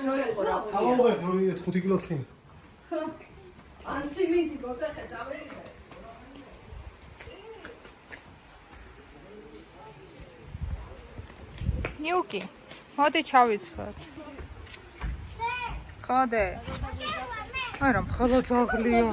რო იყო რა. წავავღებთ 5 კილო თხი. ან სიმინდი გოთახე წავიღე. ნიუკი, მოდი ჩავიცვლოთ. ხოდე. არა, მხოლოდ ძაღლია.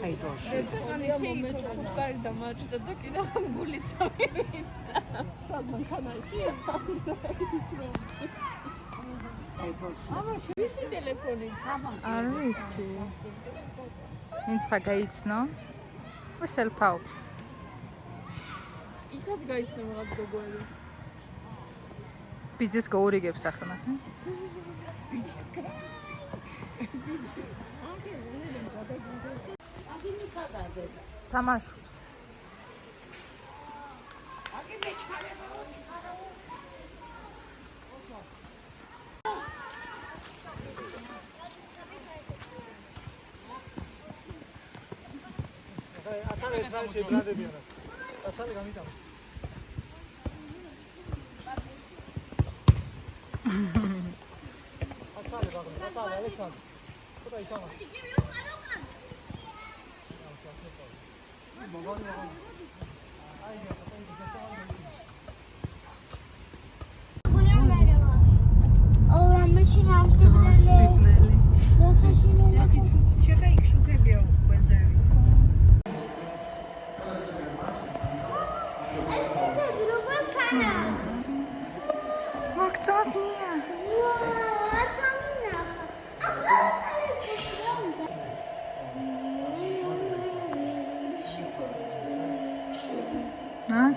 აი ბოშ. ზეწანი შეიძლება კარი დამაჭდა და კიდე ხმგული წავივიდა. სადმან ხანაში. აი ბოშ. ამაში ვისი ტელეფონი? არ ვიცი. ვინც ხა გაიცნო? ვესელფაობს. იქაც გაიცნო რაღაც გოგოები. ბიძის გოურიგებს ახლა. ბიძის კრა. ბიძი. თამაშობს. აცალე ეს რა ჩემპიონატებია რა. აცალე გამიტანა. აცალე ბაღი, აცალე ალექსანდრე. ხოდა იტანა. მოგონი. აი რა სიბნელი. შეხა იქ შუქებია უყვეზევით. მოგწონია.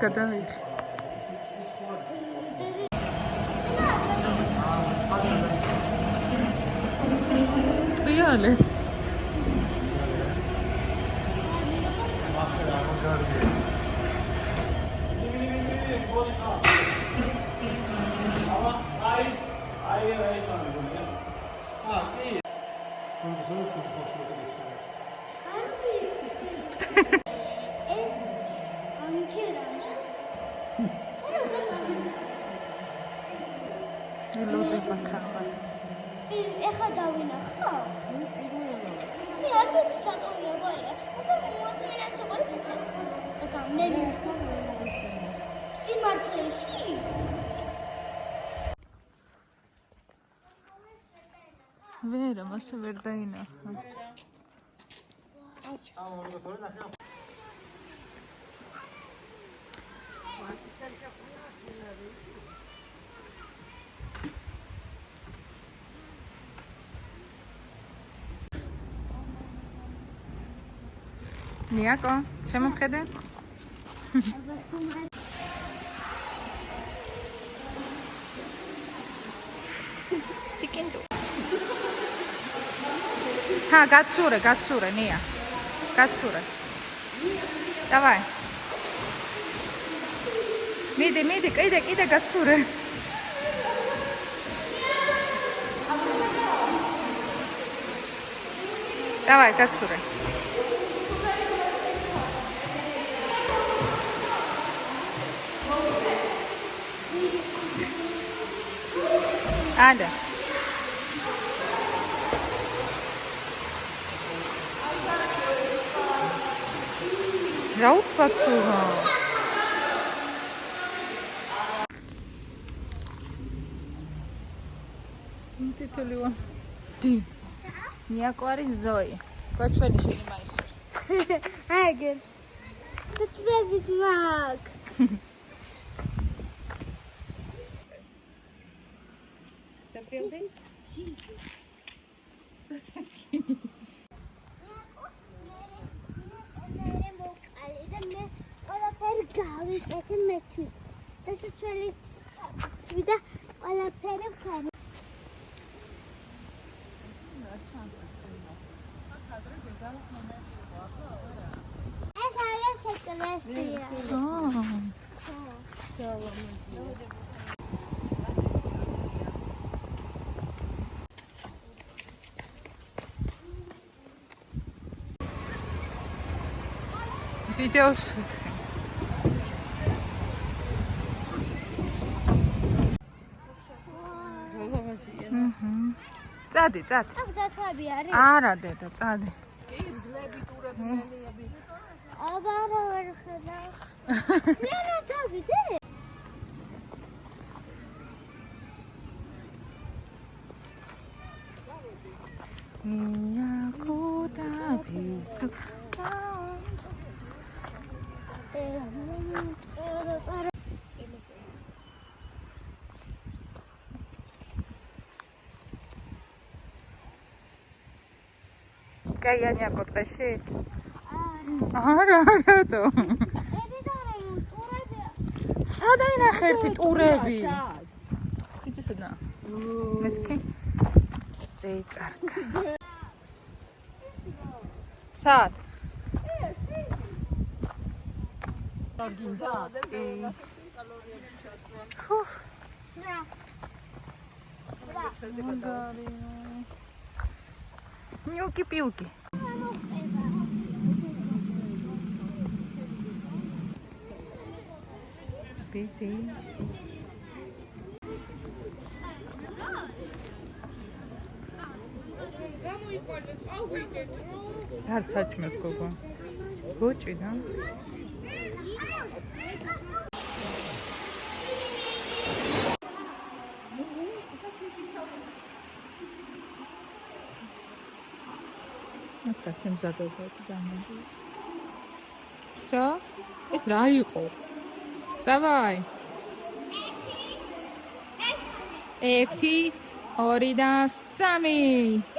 გადავიღე. რეალებს. ელოდება ქავა. ეხა დავინახო. მე არ ვიცი სატოვია გორია. მაგრამ მოწმინდა სოყორი და გამნები. სიმართლეში. ვერა, მასე ვერ დაინახა. ნიაკო, შემოხედე? ჰა, გაცურე, ნია. გაცურე. დავაი. მიდი, კიდე გაცურე. დავაი, გაცურე. Ada. Raus pacuha. Titoliwa. Di. Niyako არის ზოი. თქვა ჩვენი შენიმაისური. აგერ. თვითებით მაგ. დაფიალდი? გავიკეთე მეთვის. დასაცველი ცვიდა ყველაფერი ვქარი. აცია. ვიდეოს წადი. აქ დათვები არის? არა დედა, წადი. აბა ვერ ხედავ. რა დავიდე? ნიაკუდაბისუ კაიანია კოტყეში? არა, რატო? სადაინახე ერთი ტურები? იცისედა? მეთქი? ეი, კარგა. სად? ნიუკი პიუკი. ბიძი. არც აჩმეს გოგო. გოჭი და. ასე სიმზადებლად დამოდი. Всё? ეს რა იყო? Давай. 1 2 და 3.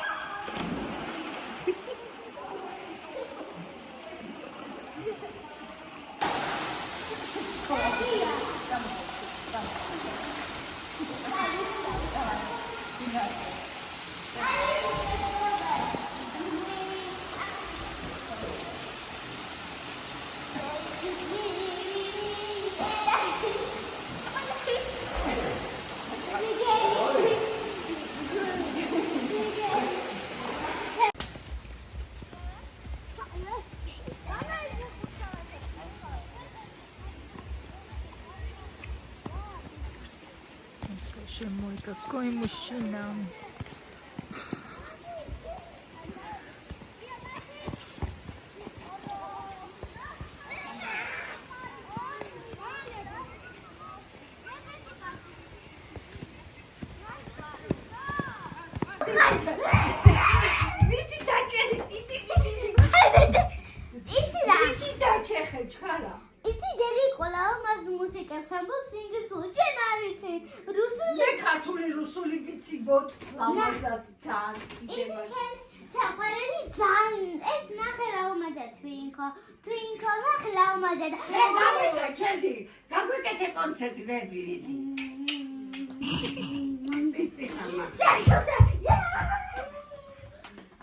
Мой какой мужчина. იცი დედი ყოლაო მას მუსიკას ამბობს ინგლისურ შენ არ ვიცი რუსული მე ქართული რუსული ვიცი ვოთ ლამაზად ძალიან იცი შენ საყვარელი ძალიან ეს ნახე რა უმადა თვინკო ნახე რა უმადა გაგვიკეთე ჩემი გაგვიკეთე კონცერტი ვებივიდი ისეთი ხამა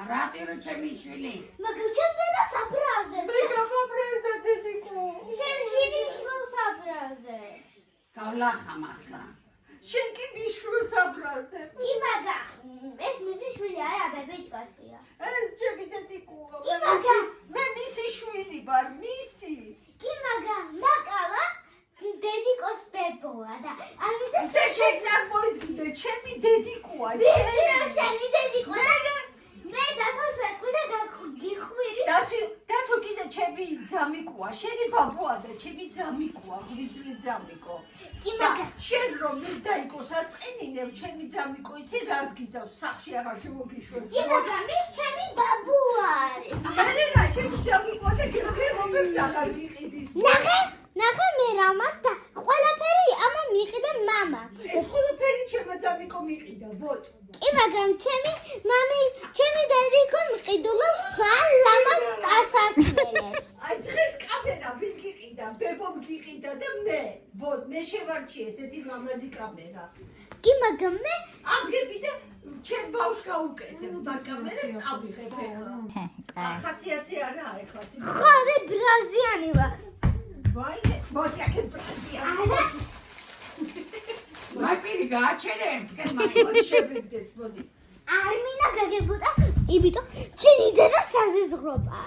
რატირო ჩემი შვილი მაგრამ ჩემ და საბრაზე გაფაბრეზე დედიკო შენ შენი შრულ საბრაზე გავლახა მახლა შენ კი მიშრო საბრაზე კი მაგრამ ეს მისი შვილი არა ბებეჭკასია ეს ჩემი დედიკოა კი მაგრამ მე მისი შვილი ვარ მისი კი მაგრამ მაკალა დედიკოს ბებოა და ამიტომ ესე შეწარმოიდგინე ჩემი დედიკოა ვიცი რა შენი დედიკო მე დათოს ვეთქვი და გიხვირი დათო კიდე ჩემი ძამიკოა შენი ბაბუა და ჩემი ძამიკოა ღვიძლი ძამიკო კი მაგრამ შენ რომ ის დაიკო საწყენინებ ჩემი ძამიკო იცი რას გიზავს სახში აღარ შემოგიშვებს კი მაგრამ ის ჩემი ბაბუა არის არა რა ჩემი ძამიკოა და გემრიელობებს აღარ გიყიდის ნახე მე რა მაქვს და ყველაფერი ამა მიყიდა მამა ეს ყველაფერი ჩემი ძამიკო მიყიდა ვოთ კი მაგრამ ჩემი დედიკო მყიდულობს ძალიან ლამაზ ტასაცმელებს აი დღეს კამერა ვინ გიყიდა ბებომ გიყიდა და მე ვოთ მე შევარჩი ესეთი ლამაზი კამერა კი მაგრამ მე ადგები და ჩემ ბავშვს გაუკეთებ და კამერას წავიღებ ეხლა ახასიათი არა ეხლა ხარე ბრაზიანი ვარ ვაიმე, მოდი აქეთ ბრაზია. მაიპირი გააჩერე, მოდი შევრიგდეთ, მოდი. არმინა გაგებოდა, იმიტომ ჩინი დედა საზიზღრობა.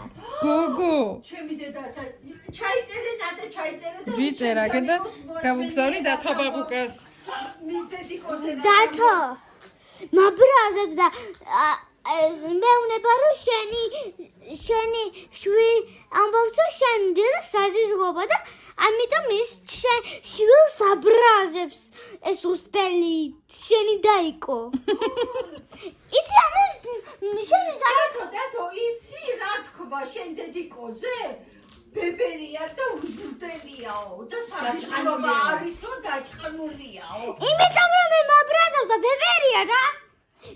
გოგო ჩემი დედა ჩაიწერე ნადა ჩაიწერე და ვიწერა და გავუგზავნი დათო ბაბუკას მის დედიკოზე დათო მაბრაზებს და მეუნება რომ შენი შვილი ამბობს რომ შენი დედა საზიზღრობა და ამიტომ ის შვილს აბრაზებს ეს უსტელი შენი დაიკო იცი ამას შენი დათო იცი რა თქვა შენ დედიკოზე ბებერია და უზრდელიაო და საზღრობა არისო დაჭყნულიაო იმიტომ რომ მე მაბრაზავ და ბებერია და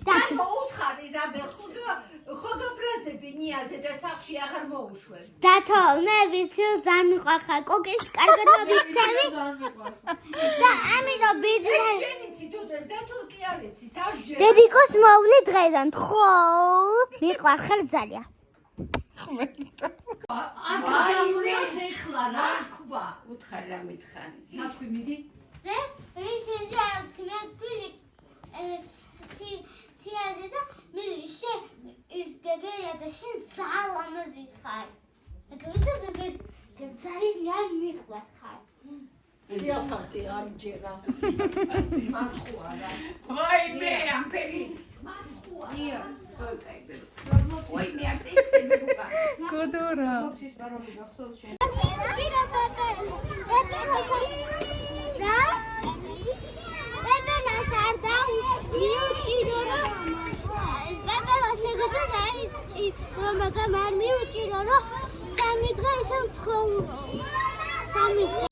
დათო უთხარი რა მე ხოდო ბრაზდები ნიაზე და სახში აღარ მოუშვენ დათო მე ვიცი რომ ძალიან მიყვარხარ კოკის კარგად მოვიცემი და ამიტომ ბიძი შენ იცი დათო კი არ იცი სასჯე დედიკოს მოვლი დღეიდან ხო მიყვარხარ ძალიან არ გადავიდე ეხლა რა თქვა უთხარ რა მითხარი. რა თქვი მიდი და რისენდა კნაკბილი თიაზე და მე ის ბებერია და შენ ძალიან ლამაზი ხარ. აგავიცა ბებერია ძალიან მიყვარხარ. სიაფარტი ამჯერა მათქვა რა ვაიმე, ამფერი. მათქვა ია. Ой, მე არ წიქცები უკა. გოდორა ბოქსის პაროლი გახსოვს შენ. რა? ბებერას არ მიუჭირო რომ ბებერა შეგეძლო რომ მაგამ არ მიუჭირო რომ სამი დღე ისე ვცხოვრობ. სამი დღე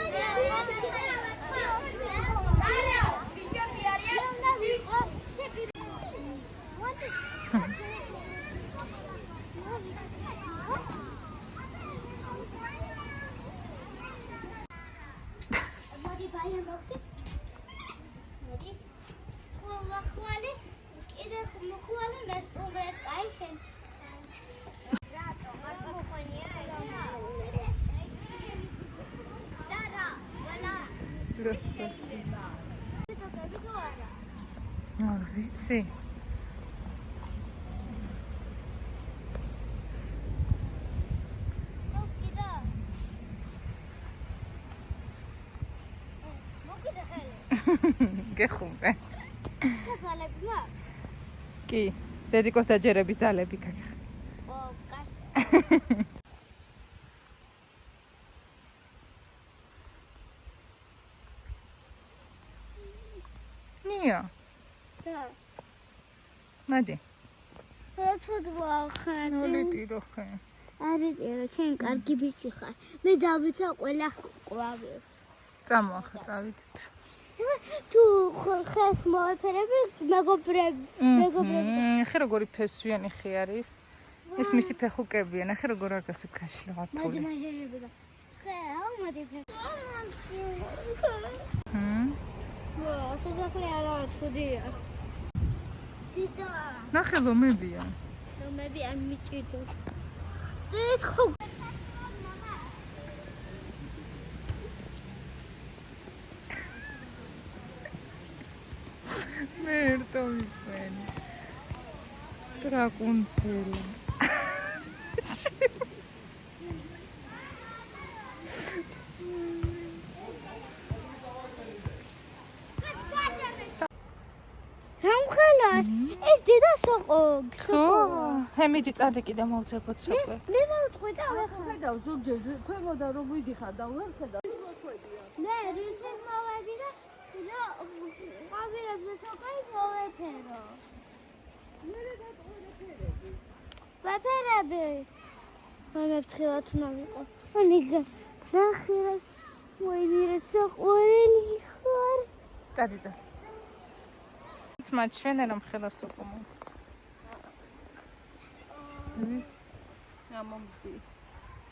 არ ვიცი გეხუმე კი დედიკოს დაჯერების ძალები გაგიხ ნია ნადი ნოლიტირო ხე არიტირო შენ კარგი ბიჭი ხარ მე დავიცა ყველა ყვავილს წამოახა წავიდეთ თუ ხეს მოეფერები მეგობრები ხე როგორი ფესვიანი ხე არის ეს მისი ფეხუკებია ნახე როგორ აგასე ქაშლა მოდი ათული მაჟერები და ხე მოდი სასახლე არა თუდია დიდა ნახე ლომებია ლომები არ მიჭირდა დითხო მერტო მიფენი ტრაკუნცელი ეს დედა სოყო ხო ჰემიდი წადი კიდე მოვძებოთ სოყვე მე მოვწყვი და ხედავ ზოგჯერ ქვემოდა რომ ვიდიხარ და ვერ ხედავ მე რუსებს მოვედი და ყვავილებზე სოყი მოვეფერო ვაფერები მამეფრთხილად მოვიყო ანიგა ნახირას მოინირეს საყვარელი ხარ წადი წადი ძმა ჩვენ რომ ხელას უყმო ამომდი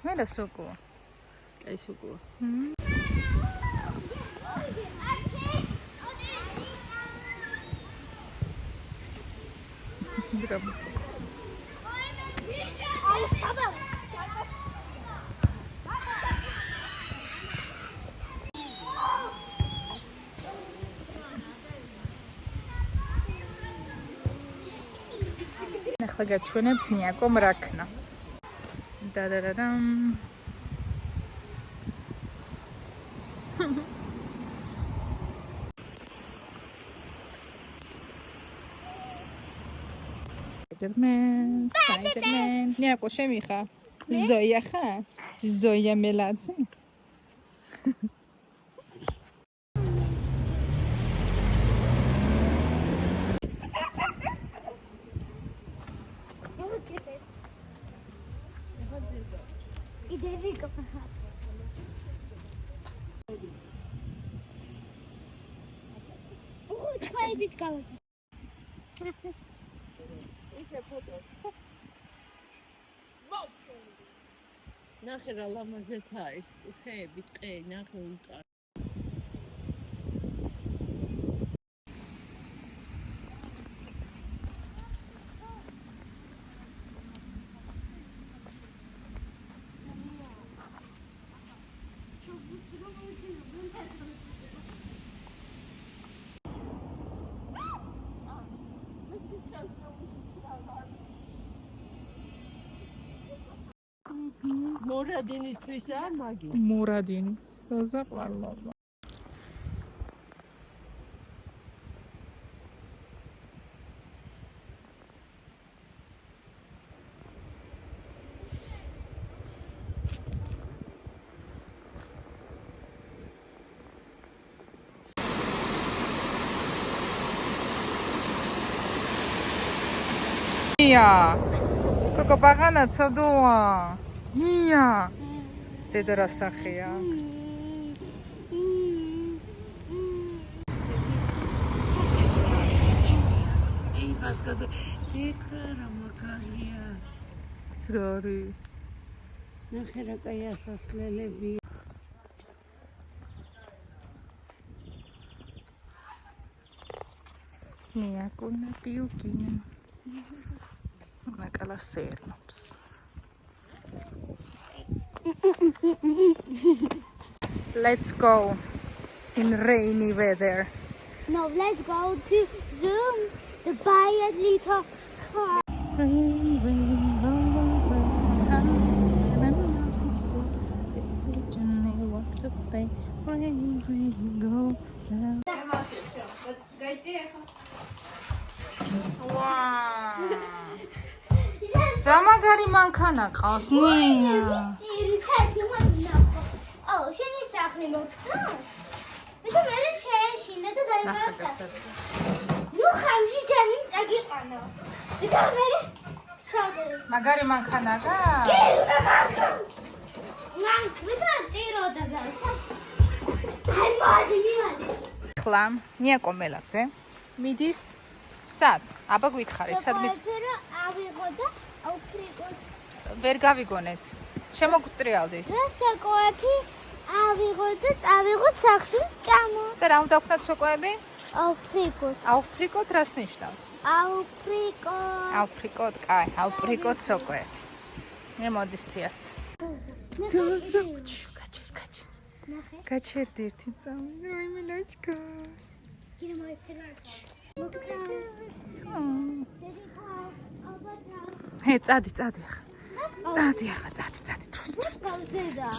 მე რა სოკო აი სოკო ბრavo აი საბა ახლა გაჩვენებთ ნიაკომ რაქნა. დადადადამ. Spider-Man. ნიაკო შემიხა. ზოია ხარ? ზოია მელაძე. ნახე რა ლამაზეთა ეს ხეები, ტყე, ნახე უკან. მორადინისთვისა მაგი. მორადინის. საზაყვალობა. ნია. კოკო პაღანა ცოდოა. ნია. დედა რა სახეა? ей басгады это რა მაგარია სრორი. ნახე რა კაი ასასვლელები ნიაკუნა პიუკინა. ნაკალა სერნობს. Let's go in rainy weather. No, let's go to Zoom to buy a little car. Rain, rain, roll away. Walk to play. Rain, rain, go. Wow. რა მაგარი მანქანა ყავს ნია. Oh, შენი სახლი მოგწონს? მე მე შეეშინე და დაიმასა. ნუ ხამში ჩემი წაგიყვანო. მე მე შოდე. მაგარი მანქანა გა? მან მე ტიროდა გასა. აი მოდი მივადი. ხლა ნიაკო მელაძე მიდის სად? აბა გითხარით სად მით? ავიღო და ავფრიკო. ვერ გავიგონეთ. შემოგტრიალდი. რა საკოები ავიღო და წავიღოთ სახლში ჭამო. და რა უნდა ვქნათ სოკოები? ავფრიკოთ. ავფრიკოთ რას ნიშნავს? ავფრიკო. ავფრიკოთ, კაი, ავფრიკოთ სოკოები. მე მოდის თიაც. გაჩერდი ერთი წამი. ოი მილაჩკა. Gire mai tirač. მოგწონს. ჰე, წადი ახლა. წადი ახლა, წადი დროს. გავზედა.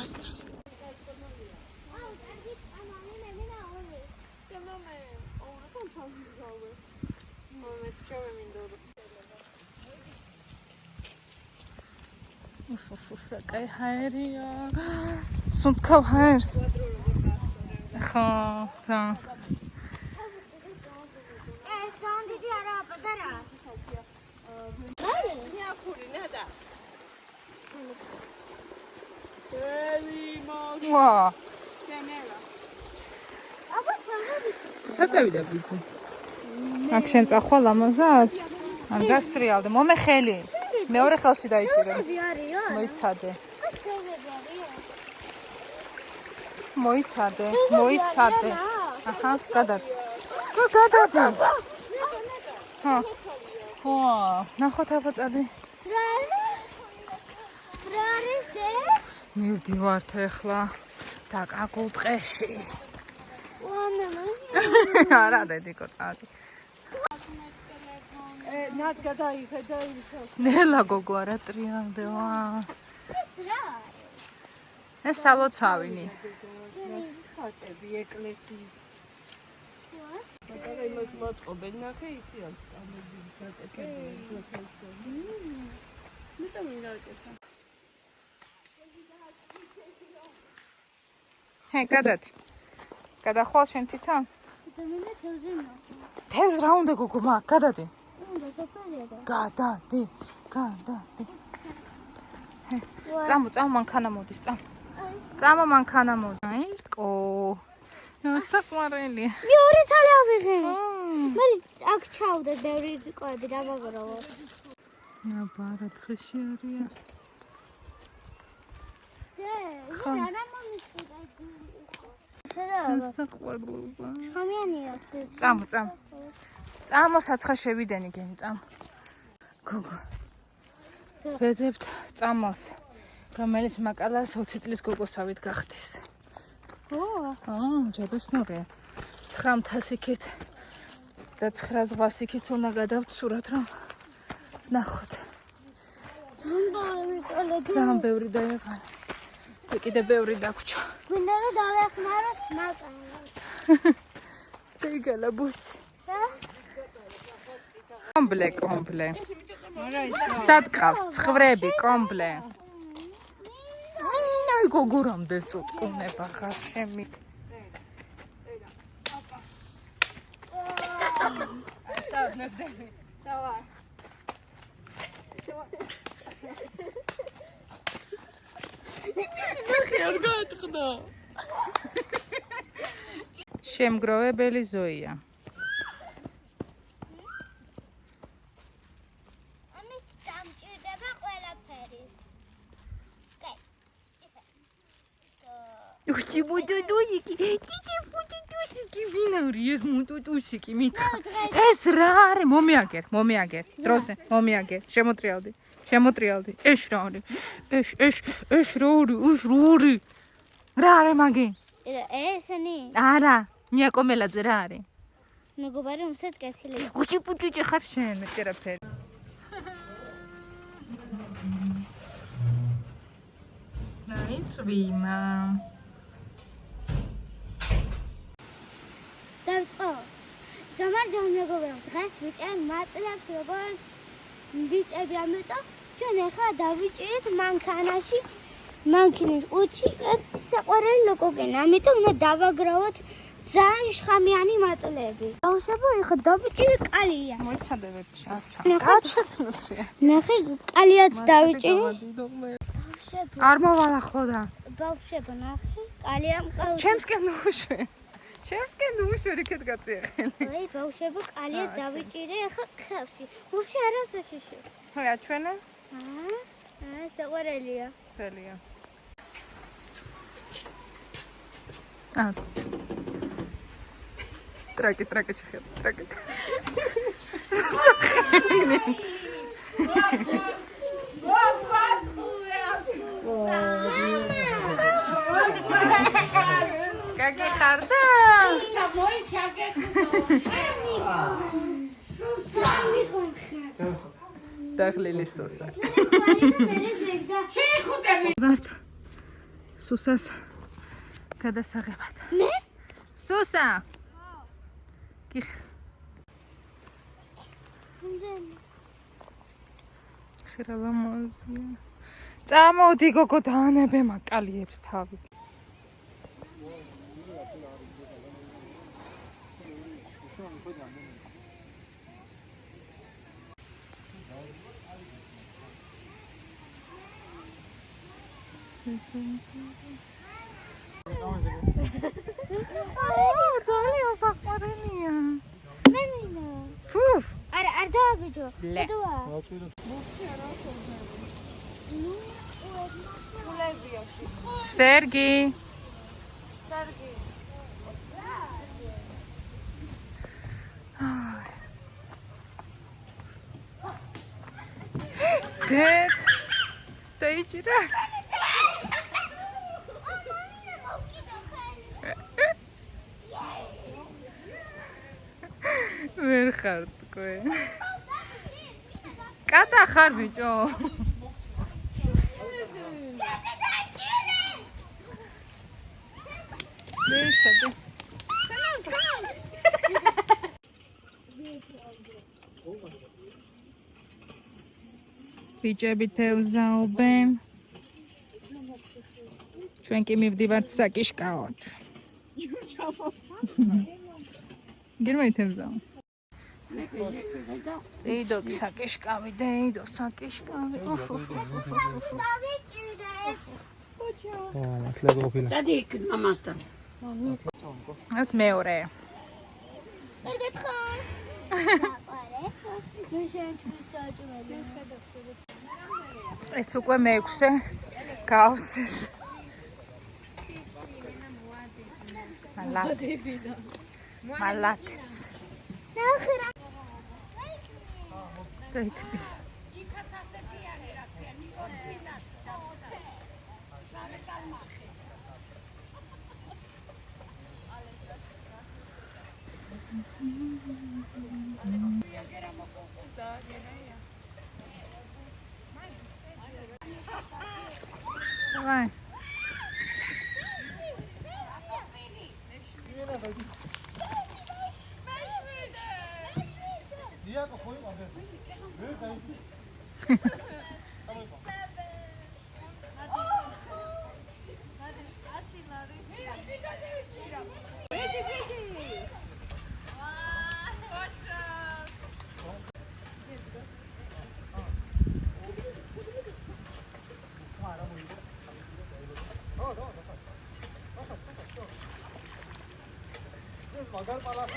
რა კაი ჰაერია. სუნთქავ ჰაერს. ხო, ცა. სანდიდი არა პატარა. ვა. აბა სამები. საწევიდა ბიძი. აქ შენ წახვალ ამაზად? ან გასრიალდე, მომეხელი. მეორე ხელში დაიჭირე. მოიცადე. მოიცადე. აჰა, გადადი. გადადი. ხო, ნახოთ აბა წადი. რა არის ეს? მივდივართ ახლა დაკაკულ ტყეში. ვამამა. არა, დედიკო წადი. ნად გადაიხედა ისო. ნელა გოგო არა ტრიალდე ვა. ეს სალოცავინი. ხატები ეკლესიის. მაგრამ იმას მოწყობენ ნახე ისი აქვს კამები გაკეთებული ხალხი. ნუ მინდა აკეთა. ჰე, გადადი. გადახვალ შენ თვითონ? მინდა თევზი თევზ რა უნდა გოგო მაგ, გადადი. უნდა გაფარია და გადადი. წამო მანქანა მოდის, წამო მანქანა მოდის. აიკო. საკმარელია. მეორე თალე ავიღე. მე აქ ჩავდა ბევრი კვები დამაგროვა. ნაბარა დღეში არია. რა მომიწოდა ეს. საკმარგულობა. ხამიანია. წამო. წამო საცხა შევიდენი გენი, წამო. გოგო. ვეძებთ წამოს. რომელიც მაკალას 20 წლის გოგოსავით გახდის. ჯადოსნურია. 900 იქით და 900 იქით უნდა გადავცუროთ რომ ნახოთ. ძალიან ბევრი დაეღალე. და კიდე ბევრი დაგვრჩა. მინდა რომ დავეხმაროთ მაკალას. დაიგალა ბუსი. კომბლე. სად ყავს ცხრები კომბლე. ნინაი გოგო რამდენს წუწკუნება ხარ შემი. შემგროვებელი ზოია. ამით დამჭირდება ყველაფერი. უჩი მუტუტუსიკი, ტიტი მუტუტუსიკი ვინარი ეს მუტუტუსიკი მითხა. ეს რა არის? მომიაგერ. დროზე, მომიაგერ. შემოტრიალდი. ეს რა არის? ეს რა არის? რა არის მაგი? ესენი არა, ნიაკომელაძე რა არის? მეგობარი უმსაც კეთილი. უჩი ხარ შენ, ტერაფერი. აი, წვიმა. დავიწყო. გამარჯობა მეგობრებო, დღეს ვიჭერ მატლებს როგორც ვიჭები, ამიტომ ჩვენ ახლა დავიჭერეთ მანქანაში. მანქანის უჩი ერთ საყვარელი ლოკოგენა, ამიტომ უნდა დავაგროვოთ ძალიან შხამიანი მატლები. დავსაბო, ახლა დავიჭერე კალია. მოიცადებები შარჩა. გაჩერცნოთია. ნახე, კალიაც დავიჭერე. არ მოვალ ახლა. ბავშვებო, ნახე, კალია მყავს. ჩემსკენ ნუშვერი კეთ გაწიახელი. აი, ბავშვებო, კალია დავიჭერე, ახლა ხავსი. უშე არასაშიში. ხო, აჩვენე. საყვარელია. ცელია. ტრაკი ჩეხე, ტრაკი. Какие харда? Самой чаке დაღლილი სუსა. ჩეხუტები. ვართ სუსას გადასაღებად. მე? სუსა. კი. ხერალა მოზია. წამოდი გოგო დაანებე მაკალიებს თავი. ძალიან საყვარელია. მე მინდა. ფუფ. არ დავაბიჯო. ლე. სერგი. დაიჭირა. ვერ ხარ თქვენ. კატა ხარ ბიჭო. მეჩადე. ბიჭები თევზაობენ. ჩვენ კი მივდივართ საკიშკავად. გერმანი თევზაო. დეიდო საკიშკავი, დეიდო საკიშკავი. მართლა გოფილა. წადი იქ მამასთან. ეს მეორე. ეს უკვე მეექვსე გავს ეს. მალათიც. დაიქდი. Давай. 니아가 보이면 안 돼. 왜 다니지? 마갈 빨아서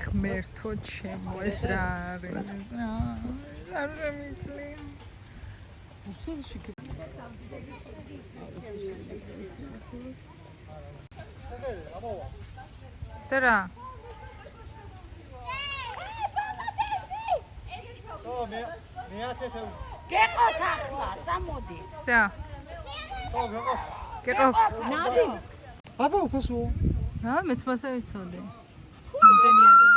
ღმერთო ჩემო ეს რა არის? არ შემიძლია. უცილში ტერა მეათე თევზი. გეყოთ ახლა, წამოდი. სა გეყო. გეყო ნადი. აბა უფასო. მეც მასე ვიცოდი. რამდენი არის?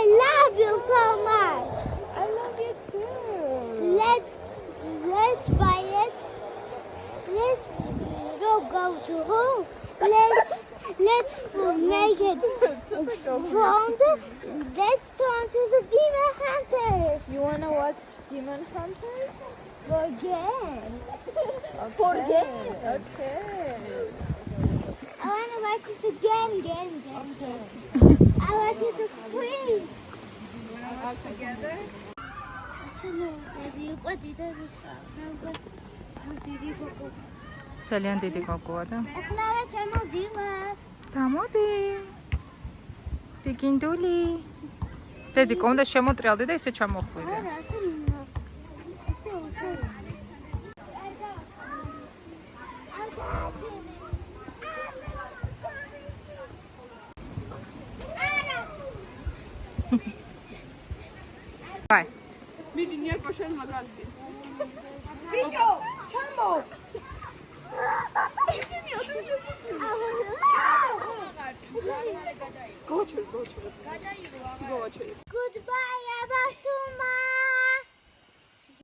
I love you so much. I love you too. Let's buy it. Let's go to home. Let's make it from the. Let's turn to the demon hunters. You wanna watch Demon Hunters? Forget. Forget. Okay. I wanna watch it again. I watch it free. All together? ძალიან დიდი გოგოა და ახლა რა ჩამოდივარ. დამოდი. დიგინდული. დედი კონდა შემოტრიალდი და ისე ჩამოხვიდე. არა, ასე უსწორი. Vai. მიდი ნიაკო შენ მაგალითი. ბიჭო, ჩამო. ისინი ადვილებს. Goodbye, Abastuma.